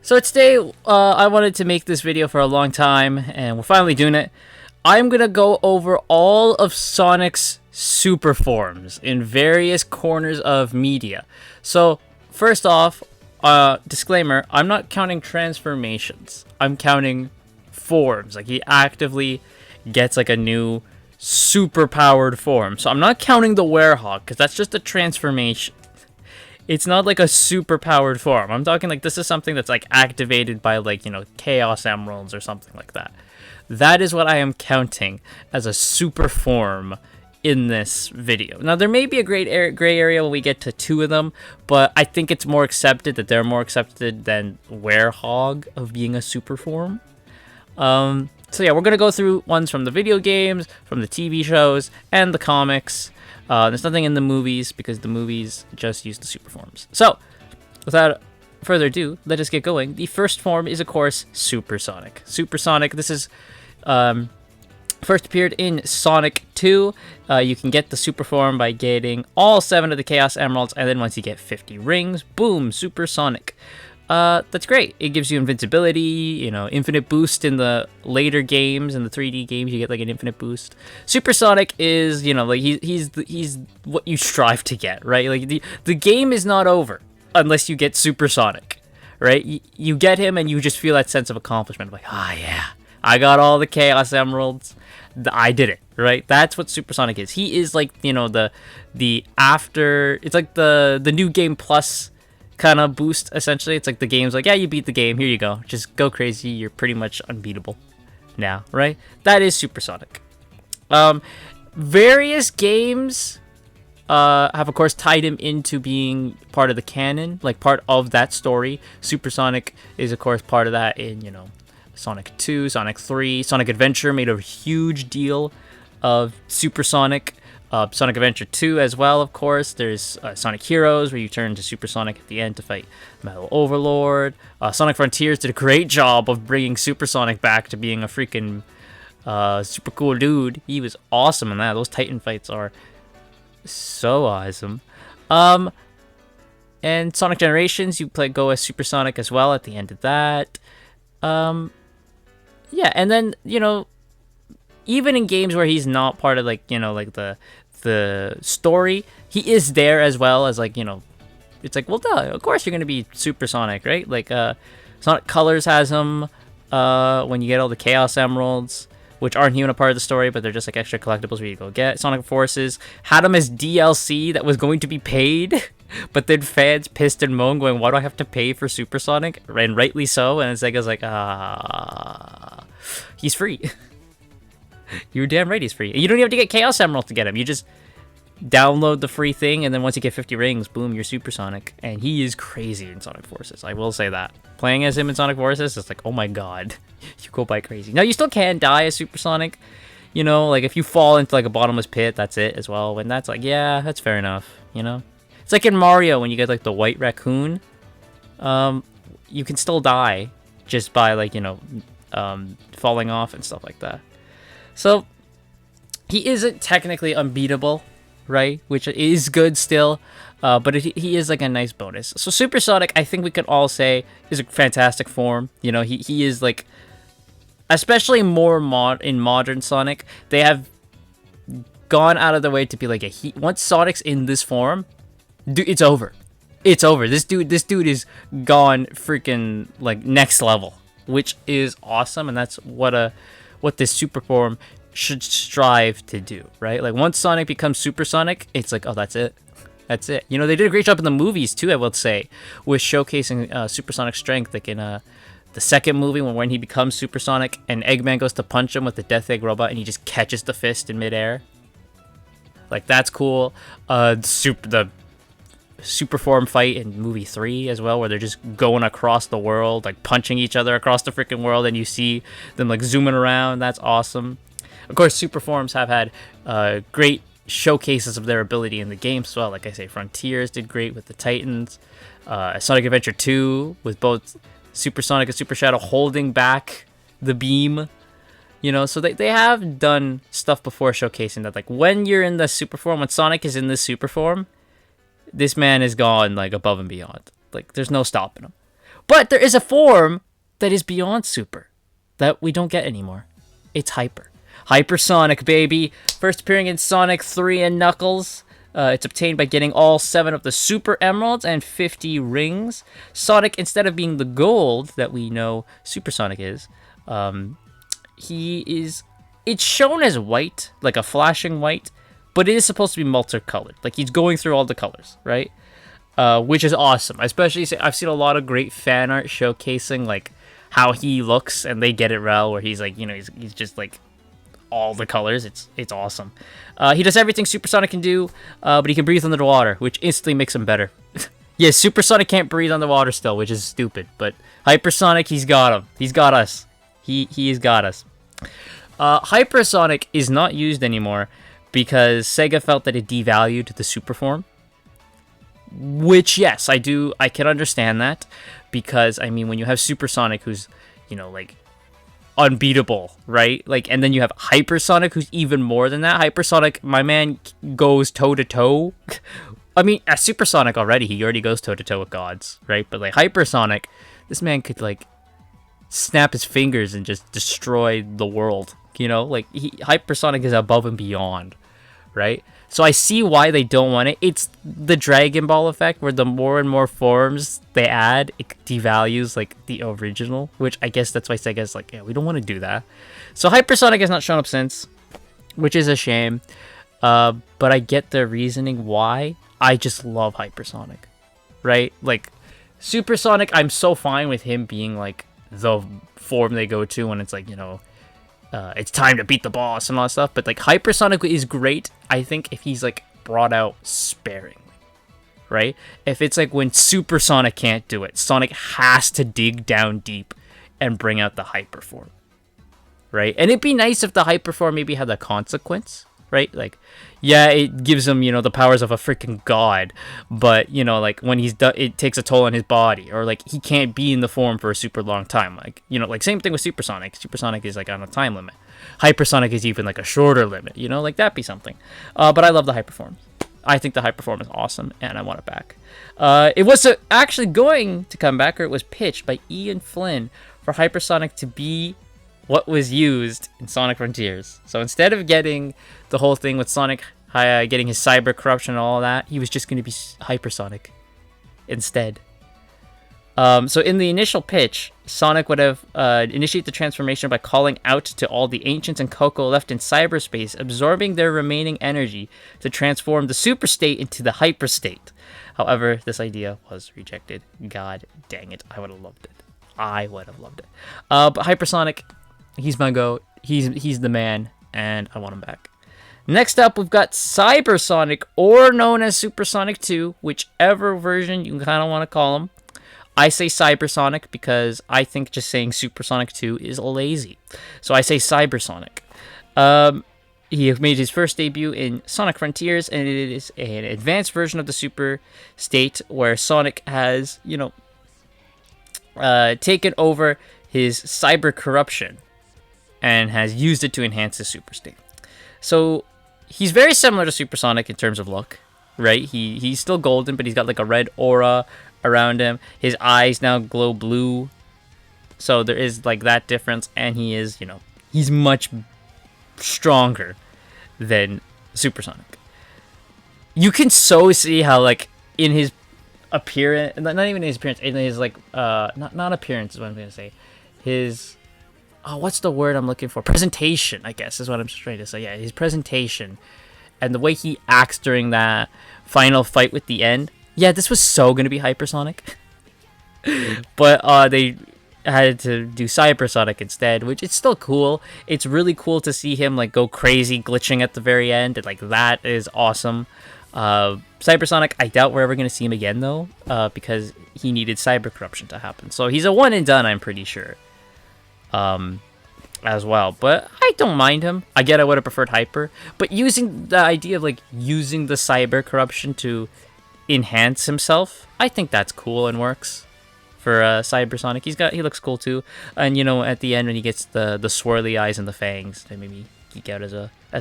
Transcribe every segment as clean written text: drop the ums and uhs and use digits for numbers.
So today, I wanted to make this video for a long time, and we're finally doing it. I'm gonna go over all of Sonic's super forms in various corners of media. So, first off, disclaimer, I'm not counting transformations. I'm counting forms. Like, he actively gets, like, a new super powered form. So I'm not counting the Werehog, because that's just a transformation. It's not like a super powered form. I'm talking like this is something that's like activated by like, Chaos Emeralds or something like that. That is what I am counting as a super form in this video. Now, there may be a gray area when we get to two of them, but I think it's more accepted that they're more accepted than Werehog of being a super form. So yeah, we're going to go through ones from the video games, from the TV shows, and the comics. There's nothing in the movies because the movies just use the super forms. So, without further ado, let us get going. The first form is, of course, Supersonic. Supersonic, this is first appeared in Sonic 2. You can get the super form by getting all 7 of the Chaos Emeralds, and then once you get 50 rings, boom, Supersonic. That's great. It gives you invincibility, infinite boost in the later games. In the 3D games, you get like an infinite boost. Supersonic is, like he's what you strive to get, right? Like the game is not over unless you get Supersonic, right? You get him and you just feel that sense of accomplishment, like, yeah, I got all the Chaos Emeralds. I did it, right? That's what Supersonic is. He is like, the after. It's like the new game plus kind of boost, essentially. It's like the game's like, yeah, you beat the game, here you go, just go crazy, you're pretty much unbeatable now, right? That is Supersonic. Various games have of course tied him into being part of the canon, like part of that story. Supersonic is of course part of that in Sonic 2, Sonic 3. Sonic Adventure made a huge deal of Supersonic. Sonic Adventure 2 as well, of course. There's Sonic Heroes, where you turn to Supersonic at the end to fight Metal Overlord. Sonic Frontiers did a great job of bringing Supersonic back to being a freaking super cool dude. He was awesome in that. Those Titan fights are so awesome. And Sonic Generations, you go as Supersonic as well at the end of that. Yeah, and then, even in games where he's not part of like the story, he is there as well as like it's like, well, duh, of course you're gonna be Supersonic, right? Like Sonic Colors has him when you get all the Chaos Emeralds, which aren't even a part of the story, but they're just like extra collectibles where you go get. Sonic Forces had him as DLC that was going to be paid, but then fans pissed and moaned, going, why do I have to pay for Supersonic? And rightly so. And Sega's like, he's free. You're damn right he's free. You don't even have to get Chaos Emerald to get him. You just download the free thing, and then once you get 50 rings, boom, you're Supersonic. And he is crazy in Sonic Forces. I will say that. Playing as him in Sonic Forces, it's like, oh my god. You go by crazy. Now, you still can die as Supersonic. Like if you fall into like a bottomless pit, that's it as well. And that's like, yeah, that's fair enough. It's like in Mario when you get like the white raccoon. You can still die just by like, falling off and stuff like that. So, he isn't technically unbeatable, right? Which is good still, but he is like a nice bonus. So, Supersonic, I think we could all say, is a fantastic form. He is like, especially more in modern Sonic, they have gone out of their way to be like, once Sonic's in this form, dude, it's over. It's over. This dude is gone freaking like next level, which is awesome, and that's what this super form should strive to do, right? Like once Sonic becomes Supersonic, it's like, oh, that's it. That's it. They did a great job in the movies too, I will say, with showcasing Supersonic strength. Like in the second movie when he becomes Supersonic and Eggman goes to punch him with the Death Egg robot and he just catches the fist in midair. Like that's cool. The super form fight in movie 3 as well, where they're just going across the world, like punching each other across the freaking world, and you see them like zooming around. That's awesome. Of course, super forms have had great showcases of their ability in the games as well. Like I say, Frontiers did great with the Titans. Sonic Adventure 2 with both Supersonic and Super Shadow holding back the beam. So they have done stuff before showcasing that, like when you're in the super form, when Sonic is in this super form, this man is gone like above and beyond. Like there's no stopping him. But there is a form that is beyond super that we don't get anymore. It's Hyper. Hypersonic, baby. First appearing in Sonic 3 and Knuckles. It's obtained by getting all 7 of the Super Emeralds and 50 rings. Sonic, instead of being the gold that we know Supersonic is, he is... It's shown as white, like a flashing white, but it is supposed to be multicolored. Like, he's going through all the colors, right? Which is awesome. Especially, I've seen a lot of great fan art showcasing, like, how he looks, and they get it well, where he's, like, you know, he's just, like, all the colors. It's awesome. He does everything Supersonic can do, but he can breathe under the water, which instantly makes him better. Yeah, Supersonic can't breathe underwater still, which is stupid, but Hypersonic, he's got him. He's got us. He has got us. Hypersonic is not used anymore because Sega felt that it devalued the super form. Which, yes, I can understand that. Because, I mean, when you have Supersonic, who's, you know, like, unbeatable, right? Like, and then you have Hypersonic, who's even more than that. Hypersonic, my man, goes toe-to-toe. I mean, as Supersonic already, he already goes toe-to-toe with gods, right? But, like, Hypersonic, this man could, like, snap his fingers and just destroy the world. You know, like, Hypersonic is above and beyond, right? So I see why they don't want it. It's the Dragon Ball effect, where the more and more forms they add, it devalues, like, the original, which I guess that's why Sega's like, yeah, we don't want to do that. So Hypersonic has not shown up since, which is a shame. But I get the reasoning why. I just love Hypersonic, right? Like, Supersonic, I'm so fine with him being, like, the form they go to when it's, like, you know, it's time to beat the boss and all that stuff. But, like, Hypersonic is great, I think, if he's, like, brought out sparingly, right? If it's, like, when Supersonic can't do it, Sonic has to dig down deep and bring out the Hyper form, right? And it'd be nice if the Hyper form maybe had a consequence, right? Like, yeah, it gives him, you know, the powers of a freaking god, but, you know, like, when he's done, it takes a toll on his body, or, like, he can't be in the form for a super long time. Like, you know, like, same thing with Supersonic. Supersonic is, like, on a time limit. Hypersonic is even, like, a shorter limit, you know, like, that'd be something. But I love the Hyperform. I think the Hyperform is awesome, and I want it back. It was actually going to come back, or it was pitched by Ian Flynn for Hypersonic to be what was used in Sonic Frontiers. So instead of getting the whole thing with Sonic getting his cyber corruption and all that, he was just going to be Hypersonic instead. So in the initial pitch, Sonic would have initiate the transformation by calling out to all the Ancients and Coco left in cyberspace, absorbing their remaining energy to transform the super state into the hyper state. However, this idea was rejected. God dang it. I would have loved it. But Hypersonic, he's my goat. He's the man, and I want him back. Next up, we've got Cybersonic, or known as Supersonic 2, whichever version you kind of want to call him. I say Cybersonic because I think just saying Supersonic 2 is lazy. So I say Cybersonic. He made his first debut in Sonic Frontiers, and it is an advanced version of the Super State where Sonic has, you know, taken over his cyber corruption and has used it to enhance his Super State. So he's very similar to Supersonic in terms of look, right? He's still golden, but he's got like a red aura around him. His eyes now glow blue, so there is like that difference, and he is, you know, he's much stronger than Supersonic. You can so see how, like, in his appearance, not even his appearance, in his like not appearance is what I'm gonna say, his what's the word I'm looking for? Presentation, I guess, is what I'm trying to say. Yeah, his presentation and the way he acts during that final fight with the end. Yeah, this was so gonna be Hypersonic, but they had to do Cybersonic instead, which is still cool. It's really cool to see him like go crazy, glitching at the very end, and like that is awesome. Cybersonic, I doubt we're ever gonna see him again though, because he needed cyber corruption to happen. So he's a one and done, I'm pretty sure. As well, but I don't mind him. I get I would have preferred Hyper, but using the idea of like using the cyber corruption to enhance himself, I think that's cool and works for Cybersonic. He looks cool too, and you know, at the end when he gets the swirly eyes and the fangs, that made me geek out as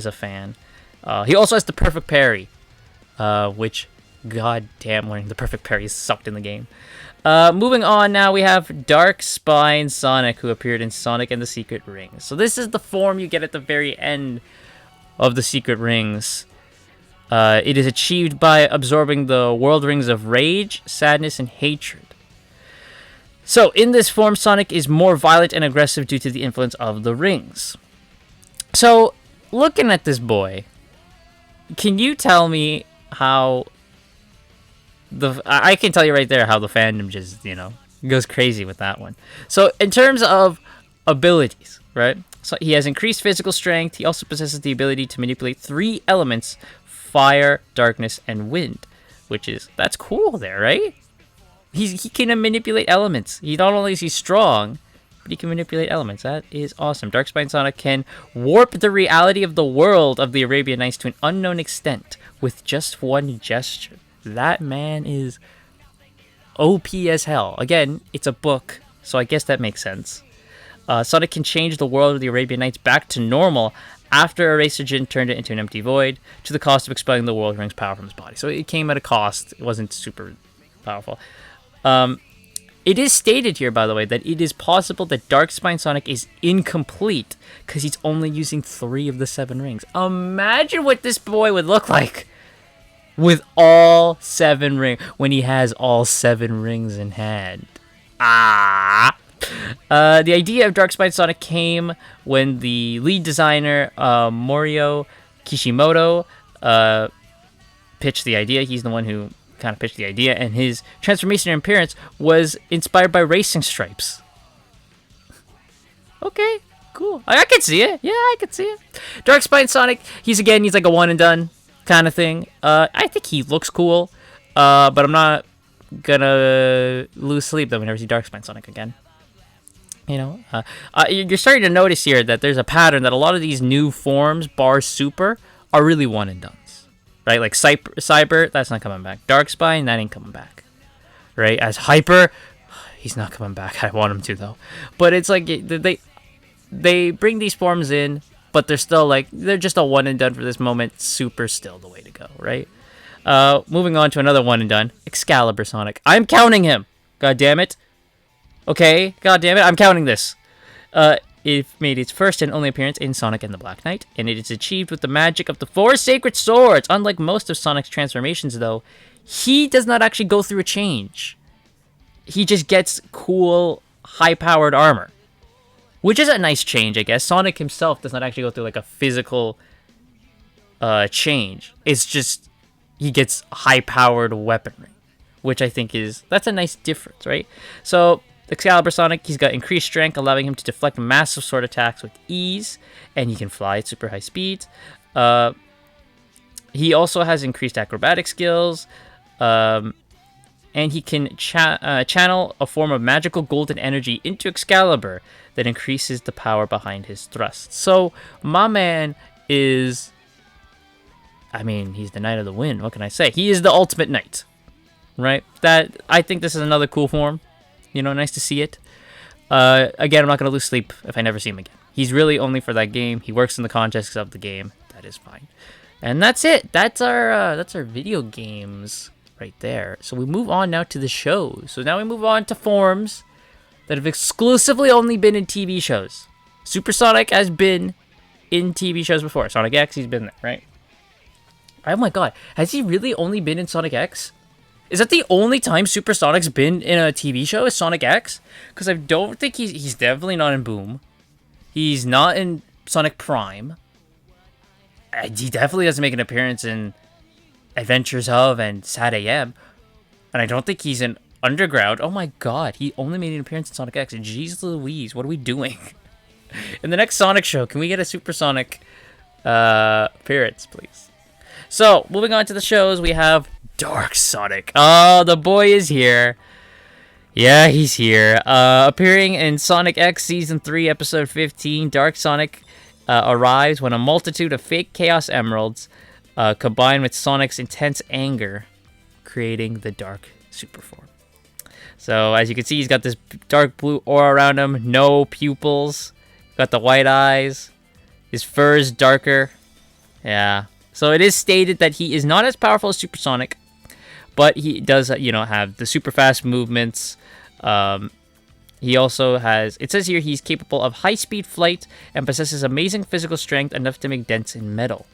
a fan. He also has the perfect parry, which God damn, learning the perfect parry sucked in the game. Moving on now, we have Dark Spine Sonic, who appeared in Sonic and the Secret Rings. So this is the form you get at the very end of the Secret Rings. It is achieved by absorbing the World Rings of Rage, Sadness, and Hatred. So, in this form, Sonic is more violent and aggressive due to the influence of the rings. So, looking at this boy, can you tell me how I can tell you right there how the fandom just, goes crazy with that one. So, in terms of abilities, right? So, he has increased physical strength. He also possesses the ability to manipulate 3 elements: fire, darkness, and wind. That's cool there, right? He can manipulate elements. He not only is he strong, but he can manipulate elements. That is awesome. Darkspine Sonic can warp the reality of the world of the Arabian Nights to an unknown extent with just one gesture. That man is OP as hell. Again, it's a book, so I guess that makes sense. Sonic can change the world of the Arabian Nights back to normal after Eraser Jin turned it into an empty void, to the cost of expelling the World Rings power from his body. So it came at a cost. It wasn't super powerful. It is stated here, by the way, that it is possible that Darkspine Sonic is incomplete because he's only using 3 of the 7 rings. Imagine what this boy would look like with all 7 rings, when he has all 7 rings in hand. The idea of Darkspine Sonic came when the lead designer, Morio Kishimoto, pitched the idea. He's the one who kind of pitched the idea, and his transformation and appearance was inspired by Racing Stripes. Okay, cool. I can see it. Yeah, I can see it. Darkspine Sonic, he's like a one and done kind of thing. I think he looks cool, but I'm not gonna lose sleep though whenever I see Darkspine Sonic again. You're starting to notice here that there's a pattern that a lot of these new forms, bar Super, are really one and done. Right, like Cyber, that's not coming back. Darkspine, that ain't coming back. Right, as Hyper, he's not coming back. I want him to though. But it's like they bring these forms in, but they're just a one and done for this moment. Super's still the way to go, right? Moving on to another one and done, Excalibur Sonic. I'm counting him. God damn it. Okay, god damn it, I'm counting this. It made its first and only appearance in Sonic and the Black Knight, and it is achieved with the magic of the 4 Sacred Swords. Unlike most of Sonic's transformations, though, he does not actually go through a change. He just gets cool, high-powered armor, which is a nice change, I guess. Sonic himself does not actually go through, like, a physical change. It's just he gets high-powered weaponry, which I think that's a nice difference, right? So Excalibur Sonic, he's got increased strength, allowing him to deflect massive sword attacks with ease, and he can fly at super high speed. He also has increased acrobatic skills, and he can channel a form of magical golden energy into Excalibur that increases the power behind his thrusts. So, my man is... he's the Knight of the Wind, what can I say? He is the ultimate knight, right? I think this is another cool form. Nice to see it. Again, I'm not going to lose sleep if I never see him again. He's really only for that game. He works in the context of the game. That is fine. And that's it. That's our video games right there. So we move on now to the shows. So now we move on to forms that have exclusively only been in TV shows. Supersonic has been in TV shows before. Sonic X, he's been there, right? Oh my god. Has he really only been in Sonic X? Is that the only time Supersonic's been in a TV show, is Sonic X? Because I don't think he's definitely not in Boom. He's not in Sonic Prime. He definitely doesn't make an appearance in Adventures of and Sad AM. And I don't think he's in Underground. Oh my god, he only made an appearance in Sonic X. Jeez Louise, what are we doing? In the next Sonic show, can we get a Supersonic appearance, please? So, moving on to the shows, we have Dark Sonic. Oh, the boy is here. Yeah, he's here. Appearing in Sonic X Season 3, Episode 15, Dark Sonic arrives when a multitude of fake Chaos Emeralds combine with Sonic's intense anger, creating the Dark Super Form. So, as you can see, he's got this dark blue aura around him, no pupils, got the white eyes, his fur is darker. Yeah. So, it is stated that he is not as powerful as Supersonic, But he does, have the super fast movements. He also has, it says here, he's capable of high-speed flight and possesses amazing physical strength enough to make dents in metal.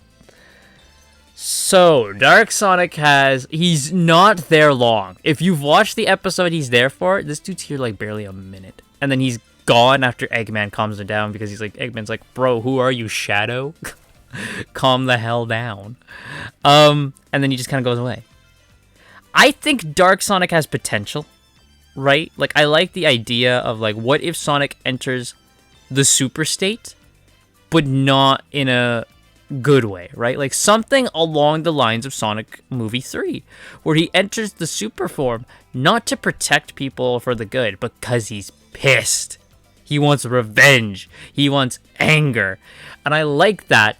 So, Dark Sonic he's not there long. If you've watched the episode he's there for, this dude's here like barely a minute. And then he's gone after Eggman calms him down because Eggman's like, bro, who are you, Shadow? Calm the hell down. And then he just kind of goes away. I think Dark Sonic has potential, right? Like, I like the idea of, like, what if Sonic enters the super state, but not in a good way, right? Like, something along the lines of Sonic Movie 3, where he enters the super form not to protect people for the good, but because he's pissed. He wants revenge. He wants anger. And I like that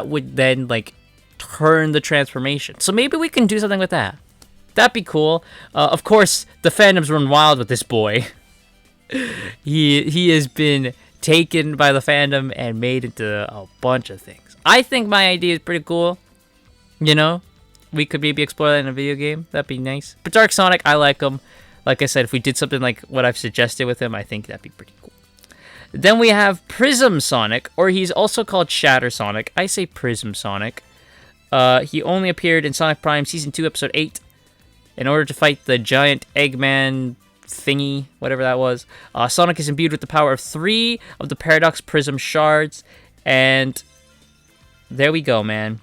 would then, like, turn the transformation. So maybe we can do something with that. That'd be cool. Of course, the fandoms run wild with this boy. He has been taken by the fandom and made into a bunch of things. I think my idea is pretty cool. We could maybe explore that in a video game. That'd be nice. But Dark Sonic, I like him. Like I said, if we did something like what I've suggested with him, I think that'd be pretty cool. Then we have Prism Sonic, or he's also called Shatter Sonic. I say Prism Sonic. He only appeared in Sonic Prime Season 2, Episode 8. In order to fight the giant Eggman thingy, whatever that was, Sonic is imbued with the power of 3 of the Paradox Prism shards. And there we go, man.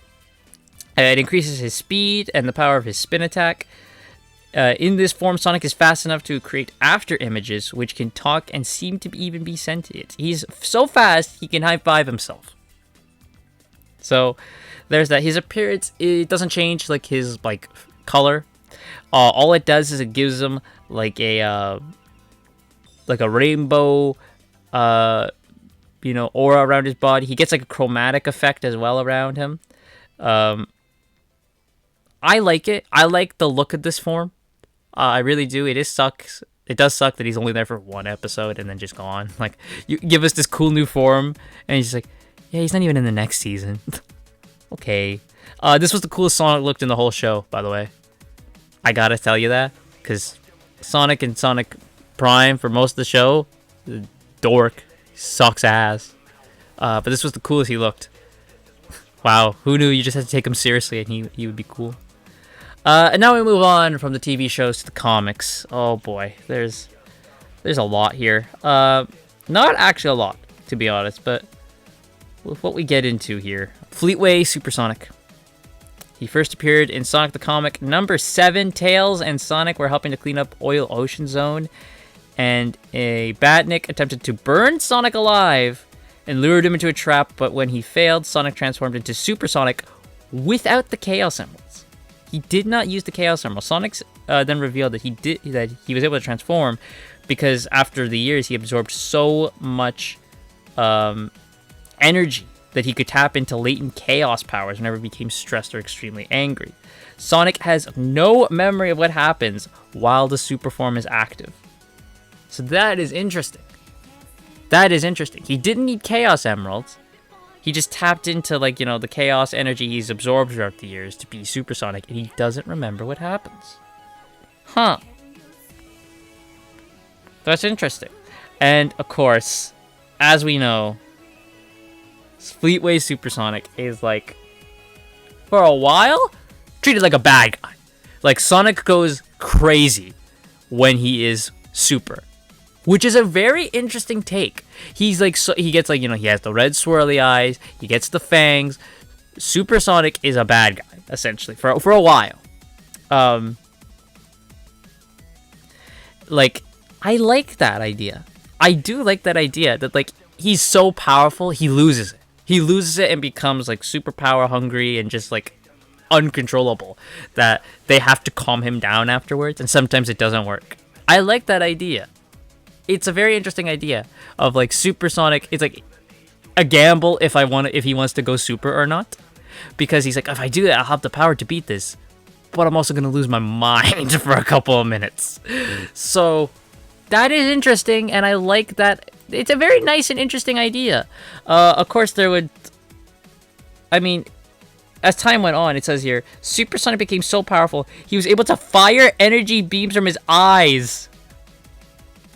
It increases his speed and the power of his spin attack. In this form, Sonic is fast enough to create after images, which can talk and seem to even be sentient. He's so fast, he can high-five himself. So, there's that. His appearance, it doesn't change, like, his, like, color. All it does is it gives him, like a rainbow, aura around his body. He gets, like, a chromatic effect as well around him. I like it. I like the look of this form. I really do. It sucks. It does suck that he's only there for one episode and then just gone. Like, you give us this cool new form, and he's just like, yeah, he's not even in the next season. Okay. This was the coolest Sonic looked in the whole show, by the way. I gotta tell you that, because Sonic and Sonic Prime, for most of the show, dork, sucks ass. But this was the coolest he looked. Wow, who knew you just had to take him seriously and he would be cool. And now we move on from the TV shows to the comics. Oh boy, there's a lot here. Not actually a lot, to be honest, but with what we get into here. Fleetway Supersonic. He first appeared in Sonic the Comic number 7. Tails and Sonic were helping to clean up Oil Ocean Zone, and a Badnik attempted to burn Sonic alive and lured him into a trap, but when he failed, Sonic transformed into Supersonic without the Chaos Emeralds. He did not use the Chaos Emeralds. Sonic then revealed that he was able to transform because after the years he absorbed so much energy that he could tap into latent chaos powers whenever he became stressed or extremely angry. Sonic has no memory of what happens while the super form is active. So that is interesting. That is interesting. He didn't need Chaos Emeralds. He just tapped into, the chaos energy he's absorbed throughout the years to be Supersonic, and he doesn't remember what happens. Huh. That's interesting. And, of course, as we know, Fleetway Supersonic is, for a while, treated like a bad guy. Like, Sonic goes crazy when he is super. Which is a very interesting take. He's he gets he has the red swirly eyes, he gets the fangs. Supersonic is a bad guy, essentially, for a while. I like that idea. I do like that idea that he's so powerful, he loses it. He loses it and becomes super power hungry and just uncontrollable, that they have to calm him down afterwards, and sometimes it doesn't work. I like that idea. It's a very interesting idea of Supersonic. It's a gamble if he wants to go super or not, because he's if I do that, I'll have the power to beat this, but I'm also gonna lose my mind for a couple of minutes. So that is interesting, and I like that. It's a very nice and interesting idea. Of course, as time went on, it says here, Super Sonic became so powerful, he was able to fire energy beams from his eyes.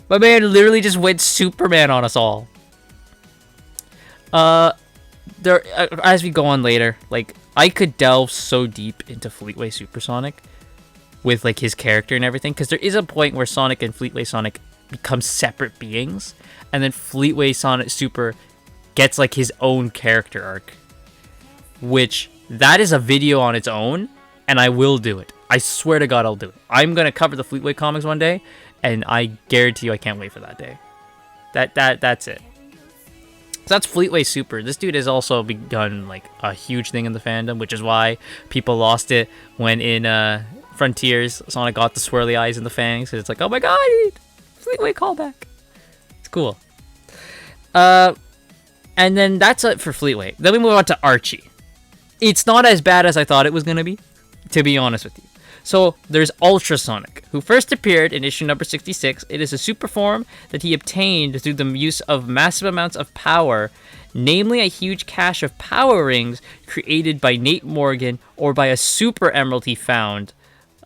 My man literally just went Superman on us all. As we go on later, like, I could delve so deep into Fleetway Supersonic with, like, his character and everything, because there is a point where Sonic and Fleetway Sonic become separate beings, and then Fleetway Sonic Super gets, like, his own character arc, which, that is a video on its own, and I will do it. I swear to God I'll do it. I'm going to cover the Fleetway comics one day, and I guarantee you I can't wait for that day. That's it. So that's Fleetway Super. This dude has also begun, like, a huge thing in the fandom, which is why people lost it when in Frontiers, Sonic got the swirly eyes and the fangs. It's like, oh my god, Fleetway callback. It's cool. And then that's it for Fleetway. Then we move on to Archie. It's not as bad as I thought it was going to be honest with you. So there's Ultrasonic, who first appeared in issue number 66. It is a super form that he obtained through the use of massive amounts of power, namely a huge cache of power rings created by Nate Morgan or by a super emerald he found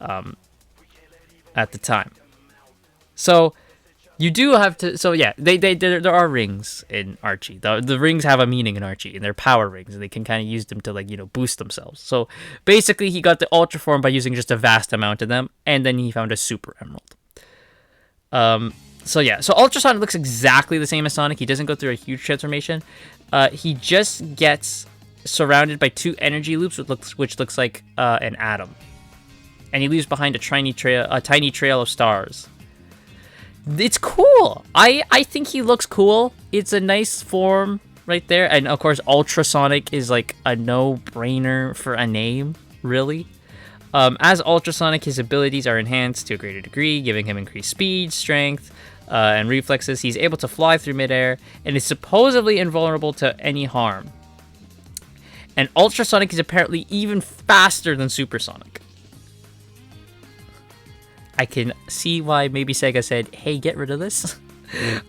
at the time. So you do have to. So yeah, there are rings in Archie. The rings have a meaning in Archie, and they're power rings, and they can kind of use them to, like, boost themselves. So basically, he got the Ultra form by using just a vast amount of them, and then he found a Super Emerald. So yeah, so Ultrasonic looks exactly the same as Sonic. He doesn't go through a huge transformation. He just gets surrounded by 2 energy loops, which looks like an atom, and he leaves behind a tiny trail of stars. It's cool. I think he looks cool. It's a nice form right there. And of course, Ultrasonic is like a no-brainer for a name, really. As Ultrasonic, his abilities are enhanced to a greater degree, giving him increased speed, strength, and reflexes. He's able to fly through midair and is supposedly invulnerable to any harm. And Ultrasonic is apparently even faster than Supersonic. I can see why maybe Sega said, hey, get rid of this.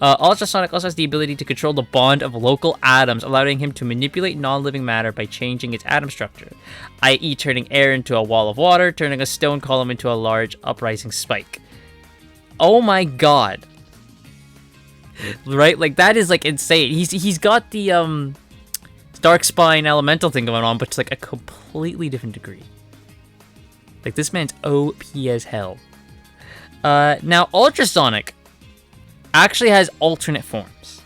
Ultrasonic also has the ability to control the bond of local atoms, allowing him to manipulate non-living matter by changing its atom structure, i.e. turning air into a wall of water, turning a stone column into a large uprising spike. Oh my god. Right? Like, that is, like, insane. He's got the Dark Spine elemental thing going on, but to, like, a completely different degree. Like, this man's OP as hell. Now, Ultrasonic actually has alternate forms,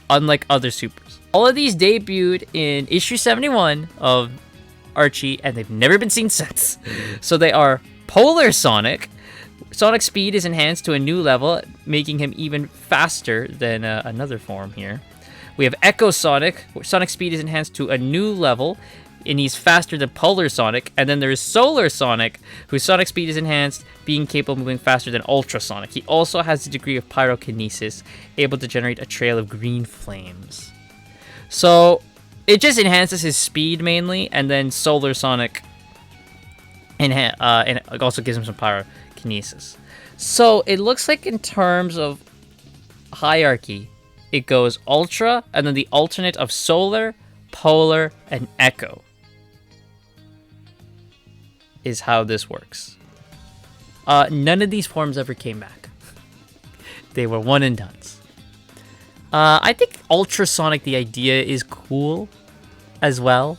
unlike other supers. All of these debuted in issue 71 of Archie, and they've never been seen since. So they are Polar Sonic. Sonic speed is enhanced to a new level, making him even faster than another form here. We have Echo Sonic, where Sonic speed is enhanced to a new level, and he's faster than Polar Sonic. And then there's Solar Sonic, whose Sonic speed is enhanced, being capable of moving faster than Ultrasonic. He also has a degree of pyrokinesis, able to generate a trail of green flames. So it just enhances his speed mainly, and then Solar Sonic and it also gives him some pyrokinesis. So it looks like in terms of hierarchy, it goes Ultra, and then the alternate of Solar, Polar, and Echo is how this works. None of these forms ever came back. They were one and dones. I think Ultrasonic, the idea is cool as well.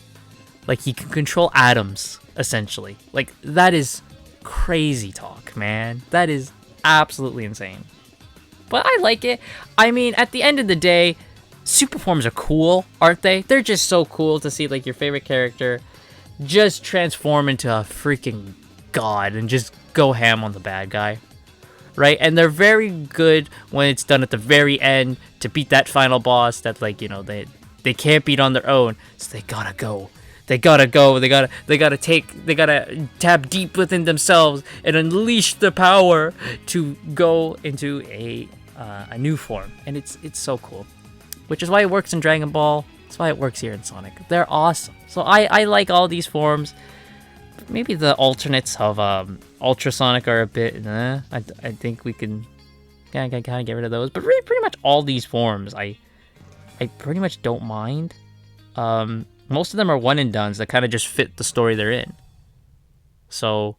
Like, he can control atoms, essentially. Like, that is crazy talk, man. That is absolutely insane. But I like it. I mean, at the end of the day, super forms are cool, aren't they? They're just so cool to see, like, your favorite character just transform into a freaking god and just go ham on the bad guy, right? And they're very good when it's done at the very end to beat that final boss that, like, you know, they can't beat on their own, so they gotta go. They gotta tap deep within themselves and unleash the power to go into a new form, and it's so cool. Which is why it works in Dragon Ball. That's why it works here in Sonic. They're awesome. So I like all these forms. Maybe the alternates of Ultrasonic are a bit. I think we can kind of get rid of those. But pretty much all these forms, I pretty much don't mind. Most of them are one and dones that kind of just fit the story they're in. So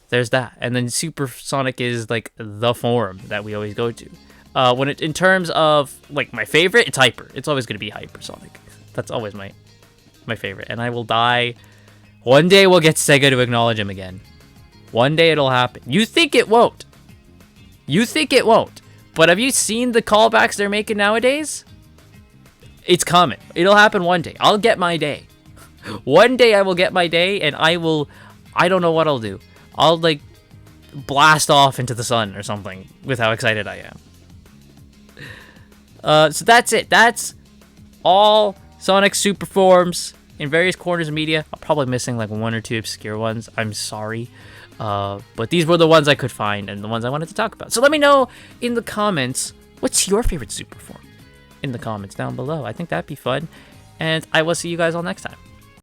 there's that. And then Supersonic is like the form that we always go to. In terms of like my favorite, it's Hyper. It's always going to be Hypersonic. That's always my favorite. And I will die. One day we'll get Sega to acknowledge him again. One day it'll happen. You think it won't. You think it won't. But have you seen the callbacks they're making nowadays? It's coming. It'll happen one day. I'll get my day. One day I will get my day, and I don't know what I'll do. I'll like blast off into the sun or something with how excited I am. So that's it. That's all Sonic Super Forms in various corners of media. I'm probably missing like one or two obscure ones. I'm sorry. But these were the ones I could find and the ones I wanted to talk about. So let me know in the comments, what's your favorite super form? In the comments down below. I think that'd be fun. And I will see you guys all next time.